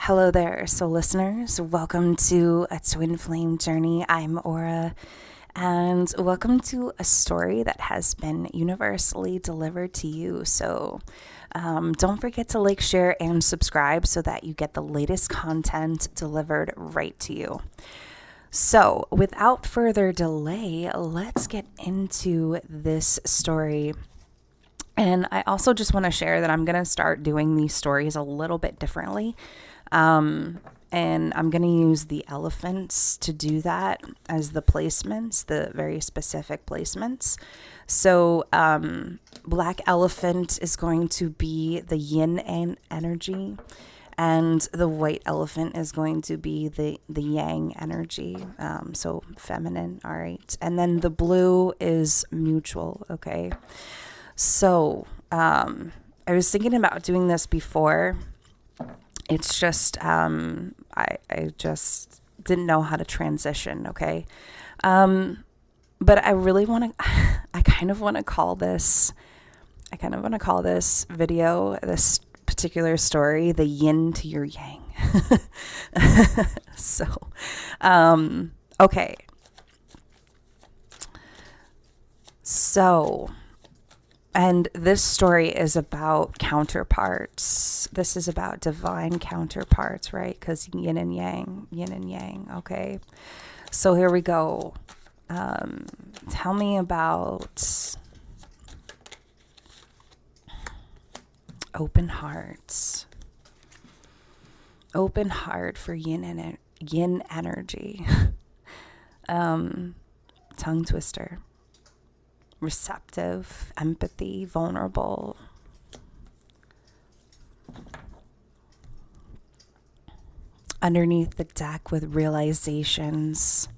Hello there. So listeners, welcome to A Twin Flame Journey. I'm Aura, and welcome to a story that has been universally delivered to you. So don't forget to like, share, and subscribe so that you get the latest content delivered right to you. So without further delay, let's get into this story. And I also just want to share that I'm going to start doing these stories a little bit differently. And I'm going to use the elephants to do that as the placements, the very specific placements. So black elephant is going to be the yin energy, and the white elephant is going to be the yang energy, so feminine, all right? And then the blue is mutual, okay? So I was thinking about doing this before. It's just I just didn't know how to transition, okay? But I really want to, I kind of want to call this video, this particular story, the yin to your yang. So, okay. So, and this story is about counterparts. This is about divine counterparts, right? Because yin and yang, okay? So here we go. Tell me about open hearts. Open heart for yin energy. Tongue twister. Receptive, empathy, vulnerable. Underneath the deck with realizations.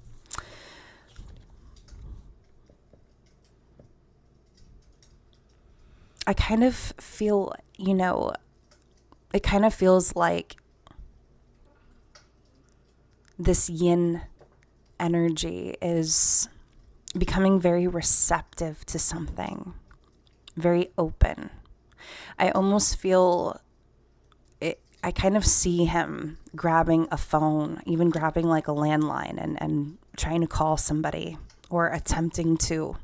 I kind of feel, it kind of feels like this yin energy is becoming very receptive to something, very open. I almost feel it, I kind of see him grabbing a phone, even grabbing like a landline and trying to call somebody or attempting to.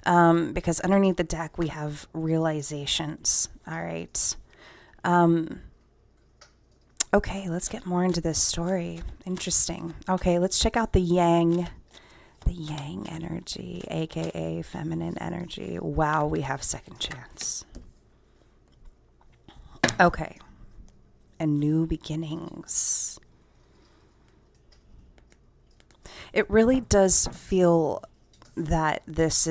Because underneath the deck we have realizations. All right. Okay, let's get more into this story. Interesting. Okay, let's check out the yang energy, aka feminine energy. Wow, we have second chance. Okay. And new beginnings. It really does feel that this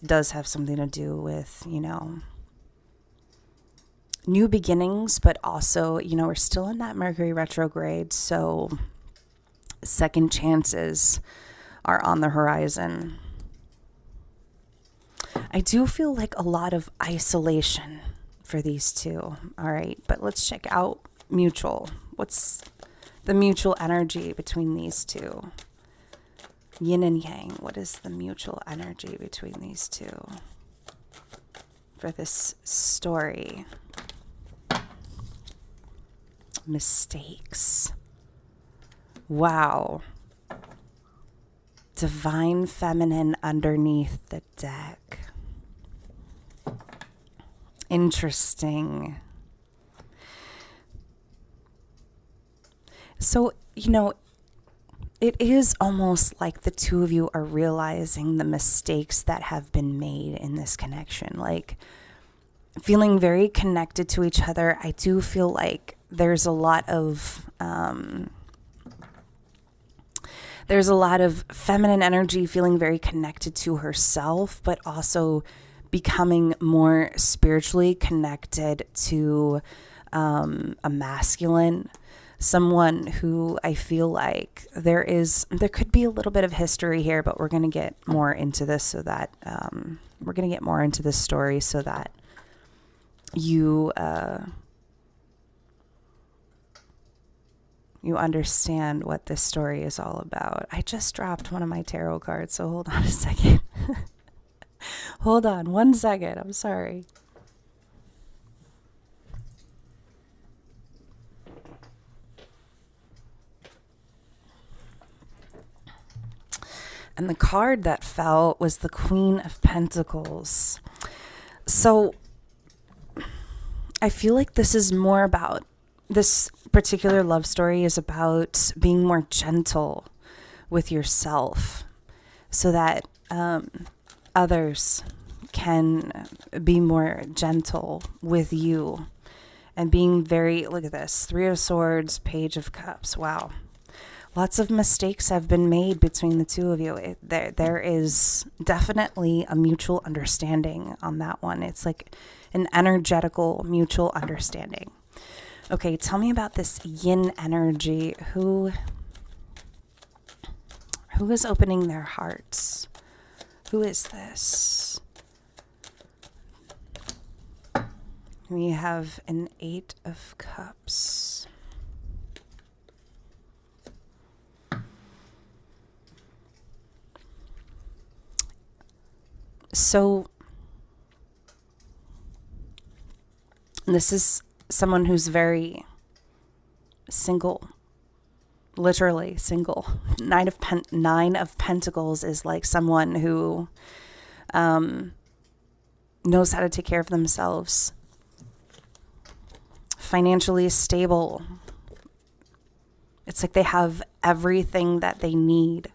does have something to do with, new beginnings, but also, we're still in that Mercury retrograde, so second chances are on the horizon. I do feel like a lot of isolation for these two. All right, but let's check out mutual. What's the mutual energy between these two? Yin and yang. What is the mutual energy between these two for this story? Mistakes. Wow. Divine feminine underneath the deck. Interesting. So, it is almost like the two of you are realizing the mistakes that have been made in this connection. Like, feeling very connected to each other. I do feel like there's a lot of feminine energy, feeling very connected to herself, but also becoming more spiritually connected to a masculine, someone who I feel like there could be a little bit of history here, but we're going to get more into this so that we're going to get more into this story so that you understand what this story is all about. I just dropped one of my tarot cards, so hold on a second. Hold on 1 second. I'm sorry. And the card that fell was the Queen of Pentacles. So I feel like this is more about, this particular love story is about being more gentle with yourself so that others can be more gentle with you. And being very, look at this, Three of Swords, Page of Cups. Wow. Lots of mistakes have been made between the two of you. There is definitely a mutual understanding on that one. It's like an energetical mutual understanding. Okay, tell me about this yin energy. Who is opening their hearts? Who is this? We have an Eight of Cups. So this is someone who's very single, literally single. Nine of Pentacles is like someone who knows how to take care of themselves, financially stable. It's like they have everything that they need.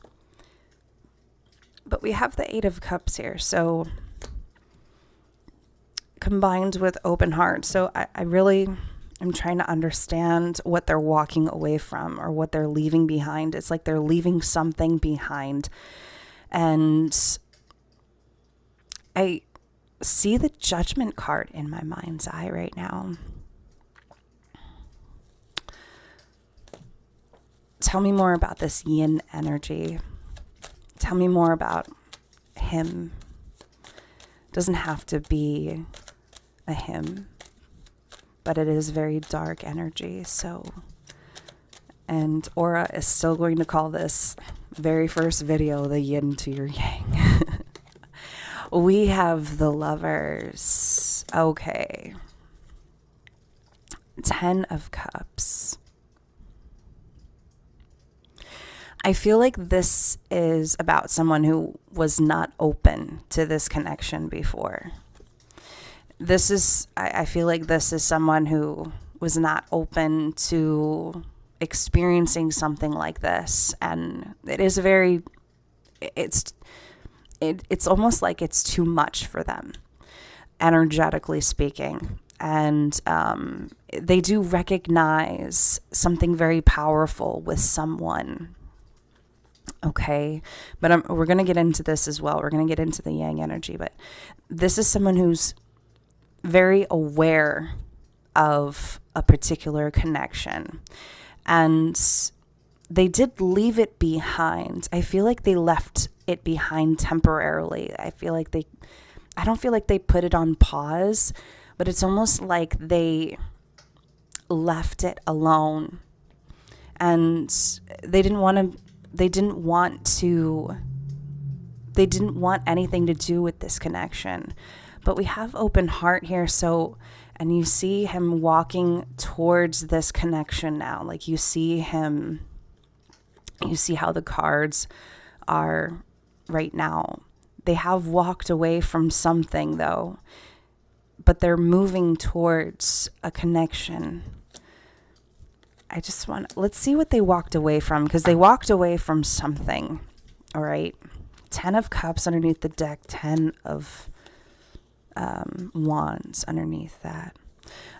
But we have the Eight of Cups here, so combined with open heart. So I really am trying to understand what they're walking away from or what they're leaving behind. It's like they're leaving something behind. And I see the Judgment card in my mind's eye right now. Tell me more about this yin energy. Tell me more about him. Doesn't have to be a him, but it is very dark energy. So, and Aura is still going to call this very first video the yin to your yang. We have the Lovers. Okay. 10 of Cups. I feel like this is about someone who was not open to this connection before. I feel like this is someone who was not open to experiencing something like this. And it is it's almost like it's too much for them, energetically speaking. And they do recognize something very powerful with someone. Okay, but we're going to get into this as well. We're going to get into the yang energy, but this is someone who's very aware of a particular connection, and they did leave it behind. I feel like they left it behind temporarily. I don't feel like they put it on pause, but it's almost like they left it alone, and they didn't want anything to do with this connection. But we have open heart here. So, and you see him walking towards this connection now. Like you see how the cards are right now. They have walked away from something though, but they're moving towards a connection. Let's see what they walked away from, because they walked away from something. All right. 10 of Cups underneath the deck, 10 of Wands underneath that.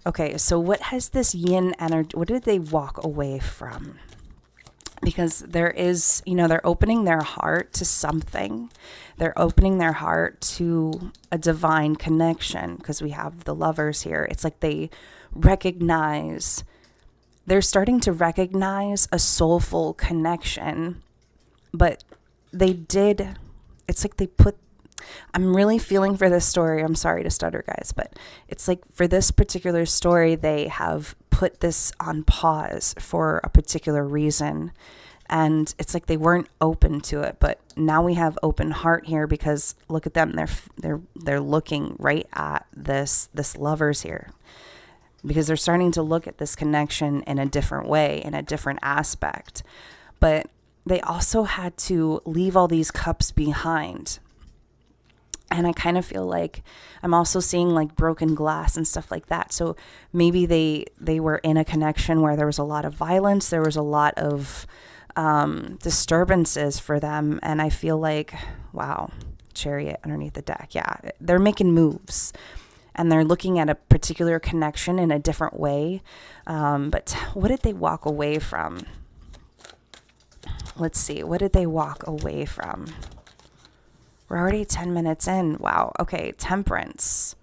Okay, so what has this yin energy, what did they walk away from? Because there is, they're opening their heart to something. They're opening their heart to a divine connection, because we have the Lovers here. It's like they're starting to recognize a soulful connection, but I'm really feeling for this story. I'm sorry to stutter, guys, but it's like for this particular story, they have put this on pause for a particular reason. And it's like they weren't open to it, but now we have open heart here, because look at them. They're looking right at this Lovers here, because they're starting to look at this connection in a different way, in a different aspect. But they also had to leave all these cups behind. And I kind of feel like I'm also seeing like broken glass and stuff like that. So maybe they were in a connection where there was a lot of violence. There was a lot of disturbances for them. And I feel like, wow, Chariot underneath the deck. Yeah, they're making moves. And they're looking at a particular connection in a different way. But what did they walk away from? Let's see. What did they walk away from? We're already 10 minutes in. Wow. Okay. Temperance.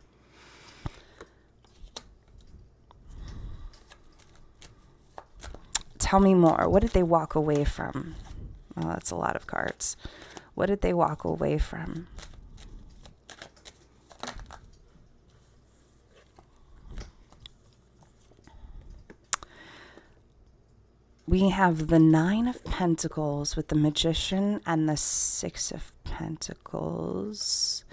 Tell me more. What did they walk away from? Oh, that's a lot of cards. What did they walk away from? We have the 9 of Pentacles with the Magician and the 6 of Pentacles.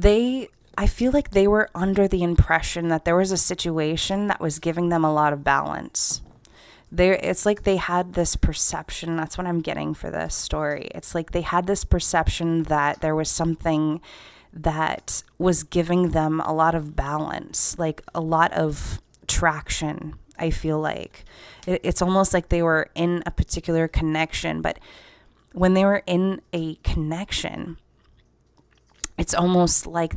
I feel like they were under the impression that there was a situation that was giving them a lot of balance. It's like they had this perception. That's what I'm getting for this story. It's like they had this perception that there was something that was giving them a lot of balance, like a lot of traction. I feel like it's almost like they were in a particular connection, but when they were in a connection, it's almost like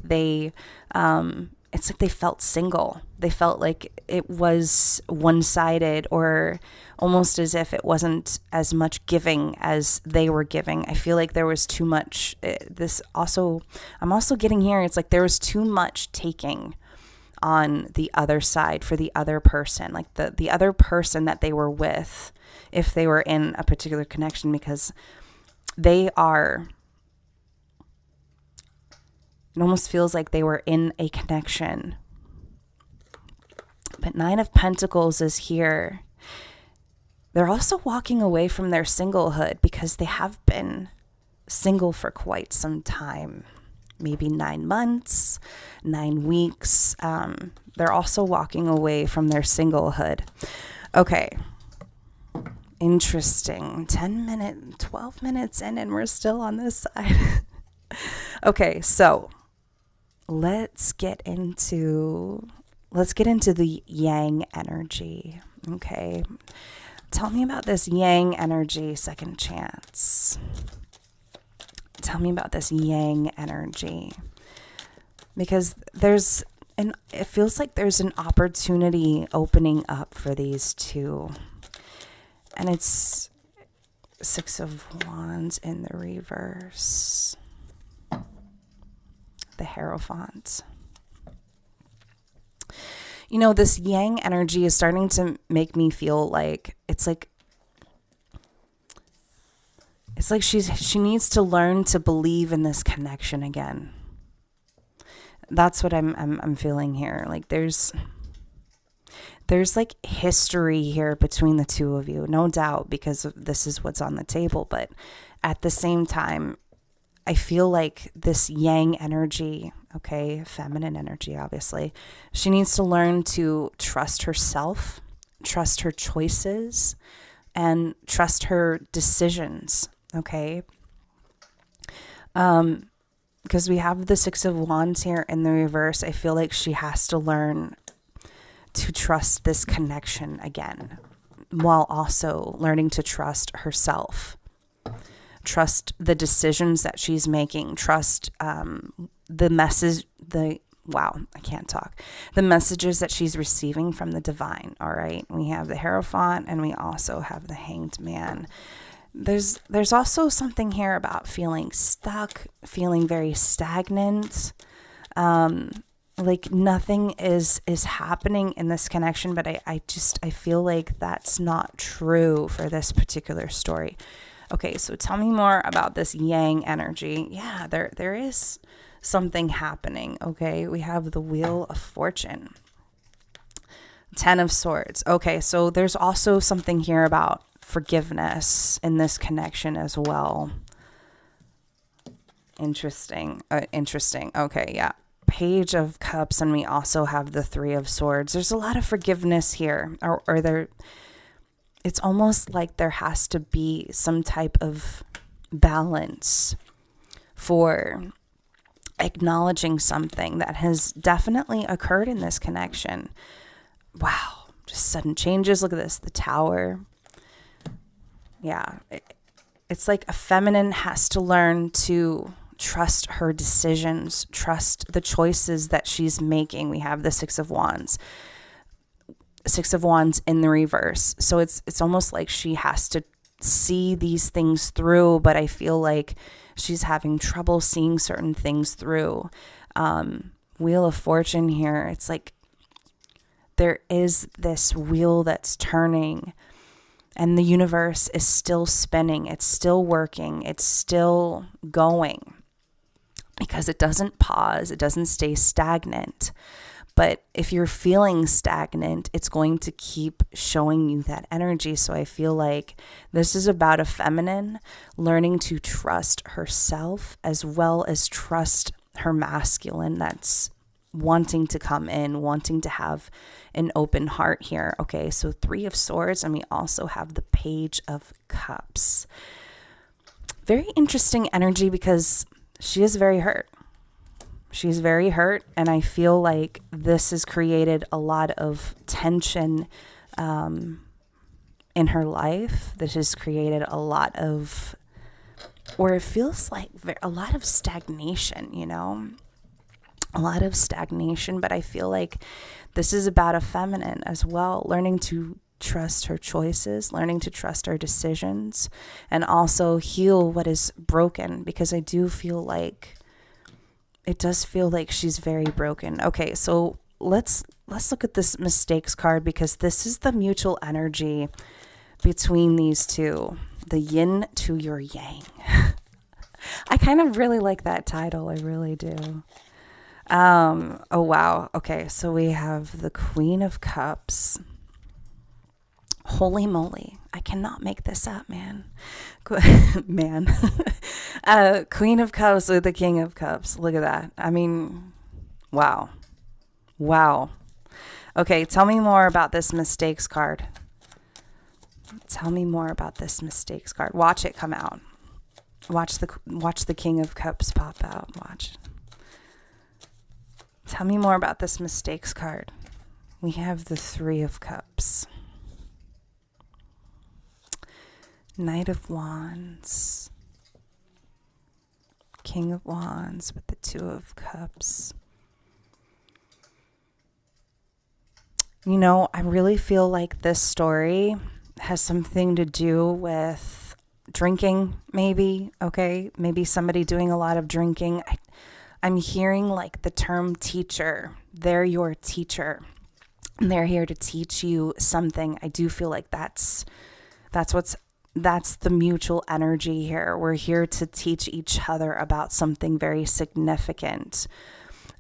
it's like they felt single. They felt like it was one-sided, or almost as if it wasn't as much giving as they were giving. I feel like there was too much. I'm also getting here, it's like there was too much taking on the other side for the other person, like the other person that they were with, if they were in a particular connection, because it almost feels like they were in a connection. But 9 of Pentacles is here. They're also walking away from their singlehood because they have been single for quite some time. Maybe 9 months, 9 weeks. They're also walking away from their singlehood. Okay. Interesting. 12 minutes in, and we're still on this side. Okay, so let's get into the yang energy. Okay. Tell me about this yang energy, second chance. Tell me about this yang energy. Because it feels like there's an opportunity opening up for these two. And it's 6 of Wands in the reverse. The Hierophant. You know, this yang energy is starting to make me feel like it's like she needs to learn to believe in this connection again. That's what I'm feeling here. Like there's like history here between the two of you, no doubt, because this is what's on the table. But at the same time, I feel like this yang energy, okay, feminine energy, obviously, she needs to learn to trust herself, trust her choices, and trust her decisions, okay? Because we have the 6 of Wands here in the reverse. I feel like she has to learn to trust this connection again, while also learning to trust herself. Trust the decisions that she's making. Trust the message, the messages that she's receiving from the divine. All right. We have the Hierophant and we also have the Hanged Man. There's also something here about feeling stuck, feeling very stagnant. Like nothing is happening in this connection, but I feel like that's not true for this particular story. Okay, so tell me more about this yang energy. Yeah, there is something happening, okay? We have the Wheel of Fortune. 10 of Swords. Okay, so there's also something here about forgiveness in this connection as well. Interesting. Okay, yeah. Page of Cups, and we also have the Three of Swords. There's a lot of forgiveness here, or there. It's almost like there has to be some type of balance for acknowledging something that has definitely occurred in this connection. Wow, just sudden changes. Look at this, the Tower. Yeah, it's like a feminine has to learn to trust her decisions, trust the choices that she's making. We have the Six of Wands in the reverse. So it's almost like she has to see these things through, but I feel like she's having trouble seeing certain things through. Wheel of Fortune here. It's like there is this wheel that's turning, and the universe is still spinning. It's still working. It's still going, because it doesn't pause. It doesn't stay stagnant. But if you're feeling stagnant, it's going to keep showing you that energy. So I feel like this is about a feminine learning to trust herself as well as trust her masculine that's wanting to come in, wanting to have an open heart here. Okay, so Three of Swords, and we also have the Page of Cups. Very interesting energy, because she is very hurt. She's very hurt, and I feel like this has created a lot of tension in her life. This has created a lot of, or it feels like a lot of stagnation, a lot of stagnation. But I feel like this is about a feminine as well, learning to trust her choices, learning to trust her decisions, and also heal what is broken, because I do feel like it does feel like she's very broken. Okay, so let's look at this mistakes card, because this is the mutual energy between these two, the yin to your yang. I kind of really like that title. I really do. Oh, wow. Okay, so we have the Queen of Cups. Holy moly. I cannot make this up, man. Queen of Cups with the King of Cups. Look at that. I mean, wow. Okay, tell me more about this mistakes card. Tell me more about this mistakes card. Watch it come out. Watch the King of Cups pop out. Watch. Tell me more about this mistakes card. We have the Three of Cups. Knight of Wands. King of Wands with the Two of Cups. I really feel like this story has something to do with drinking, maybe. Okay, maybe somebody doing a lot of drinking. I'm hearing like the term teacher. They're your teacher. And they're here to teach you something. I do feel like that's the mutual energy here. We're here to teach each other about something very significant.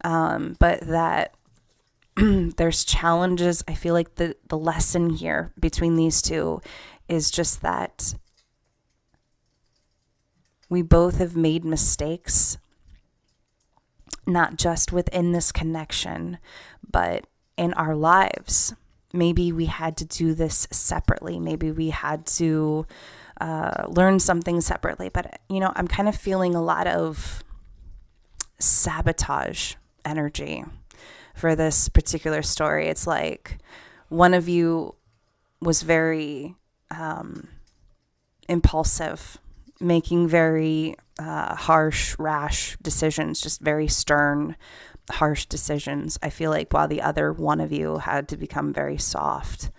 But that there's challenges. I feel like the lesson here between these two is just that we both have made mistakes, not just within this connection, but in our lives. Maybe we had to do this separately. Maybe we had to learn something separately. But, I'm kind of feeling a lot of sabotage energy for this particular story. It's like one of you was very impulsive, making very harsh, rash decisions, just very stern, harsh decisions. I feel like while the other one of you had to become very soft.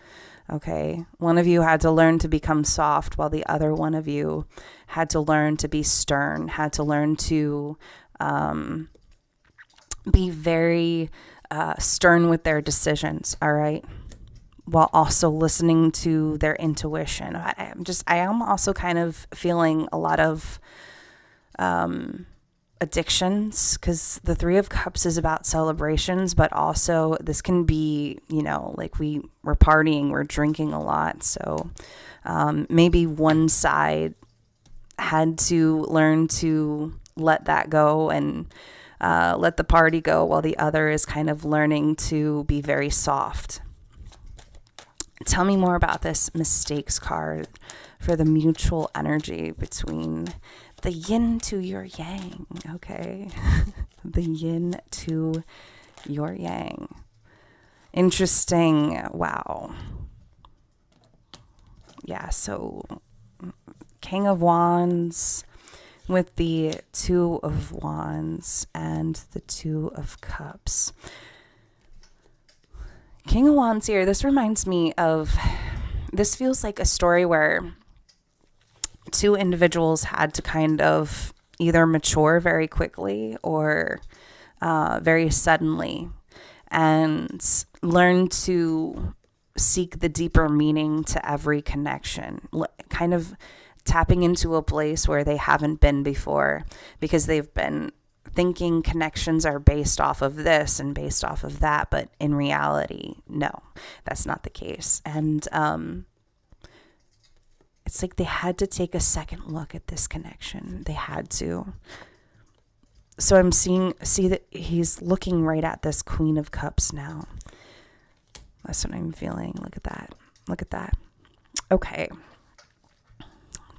Okay. One of you had to learn to become soft, while the other one of you had to learn to be stern, had to learn to be very stern with their decisions. All right. While also listening to their intuition. I am also kind of feeling a lot of addictions, because the Three of Cups is about celebrations, but also this can be, like we're partying, we're drinking a lot. So maybe one side had to learn to let that go and let the party go, while the other is kind of learning to be very soft. Tell me more about this mistakes card for the mutual energy between the yin to your yang. Okay. The yin to your yang. Interesting. Wow. Yeah, so King of Wands with the Two of Wands and the Two of Cups. King of Wands here, this reminds me of, this feels like a story where two individuals had to kind of either mature very quickly or very suddenly and learn to seek the deeper meaning to every connection, kind of tapping into a place where they haven't been before, because they've been thinking connections are based off of this and based off of that, but in reality, no, that's not the case. And it's like they had to take a second look at this connection. They had to. So I'm see that he's looking right at this Queen of Cups now. That's what I'm feeling. Look at that. Look at that. Okay.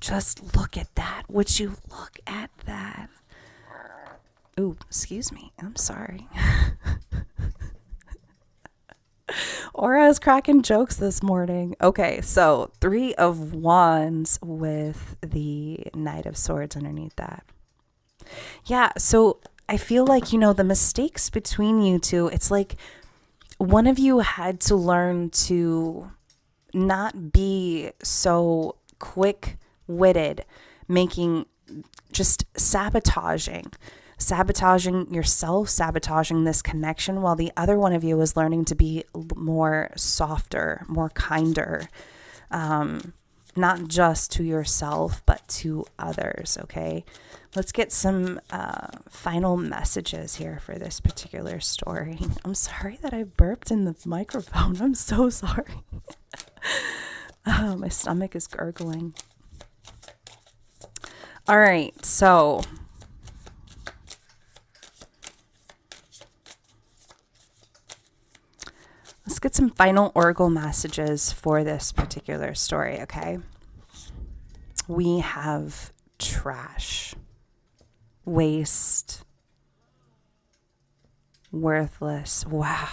Just look at that. Would you look at that? Ooh, excuse me. I'm sorry. Aura's cracking jokes this morning. Okay, so Three of Wands with the Knight of Swords underneath that. Yeah, so I feel like, you know, the mistakes between you two, it's like one of you had to learn to not be so quick-witted, making, just sabotaging yourself, sabotaging this connection, while the other one of you is learning to be more softer, more kinder, not just to yourself, but to others, okay? Let's get some final messages here for this particular story. I'm sorry that I burped in the microphone. I'm so sorry. My stomach is gurgling. All right, so let's get some final oracle messages for this particular story, okay? We have trash, waste, worthless. Wow.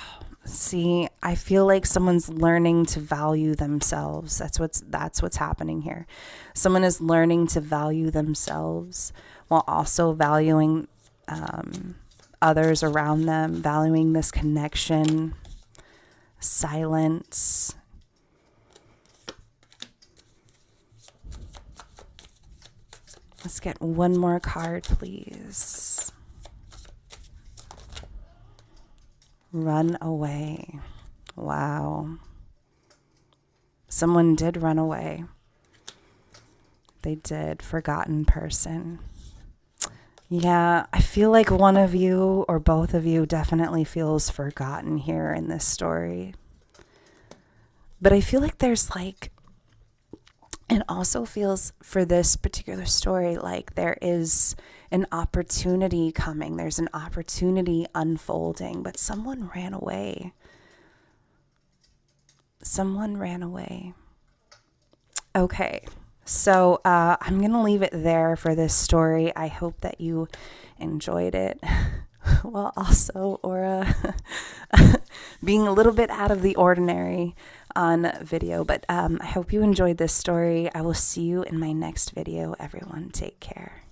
See, I feel like someone's learning to value themselves. That's what's happening here. Someone is learning to value themselves while also valuing others around them, valuing this connection, silence. Let's get one more card, please. Run away. Wow. Someone did run away. They did. Forgotten person. Yeah, I feel like one of you or both of you definitely feels forgotten here in this story. But I feel like there's like, it also feels for this particular story like there is an opportunity coming. There's an opportunity unfolding, but someone ran away. Someone ran away. Okay, so I'm going to leave it there for this story. I hope that you enjoyed it. Well, also, Aura being a little bit out of the ordinary on video, but I hope you enjoyed this story. I will see you in my next video. Everyone, take care.